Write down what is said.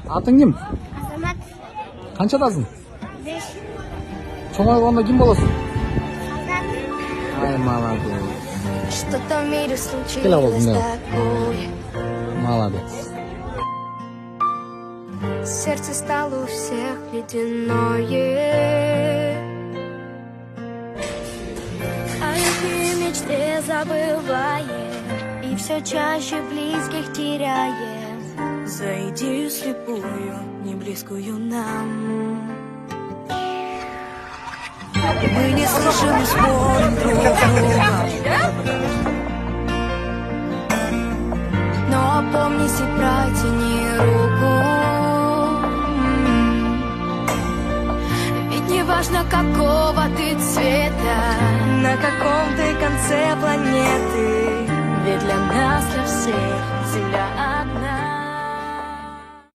Атың кім? Азамат. Қаншадасың? 5. Чоң болғанда кім боласың? Солдат. Ай, молодец. Что-то в мире Кіл болдың, случилось да. такое. Молодец. Сердце стало у всех ледяное, о любви мечте забываем, и все чаще близких теряем за идею слепую, не близкую нам. Мы не слышим и спорим друг друга, но опомнись и протяни руку. Ведь не важно, какого ты цвета, на каком ты конце планеты, ведь для нас, для всех Земля